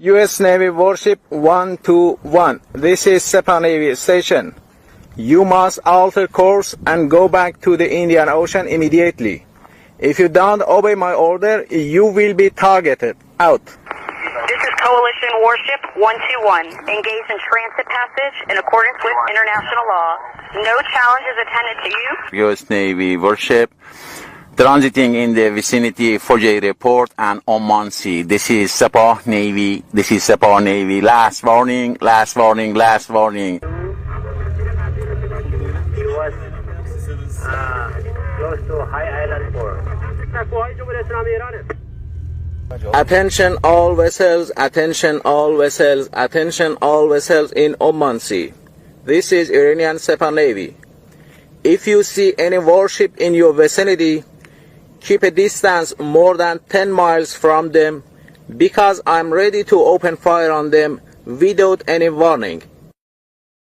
U.S. Navy warship 121. This is Sepa Navy station. You must alter course and go back to the Indian Ocean immediately. If you don't obey my order, you will be targeted. Out. This is Coalition Warship 121. Engage in transit passage in accordance with international law. No challenge is attended to you. U.S. Navy warship transiting in the vicinity of a report and Oman Sea. This is Sepa Navy. This is Sepa Navy. Last warning, last warning, last warning. He was close to High Island 4. Attention all vessels, attention all vessels, attention all vessels in Oman Sea. This is Iranian Sepa Navy. If you see any warship in your vicinity, keep a distance more than 10 miles from them because I'm ready to open fire on them without any warning.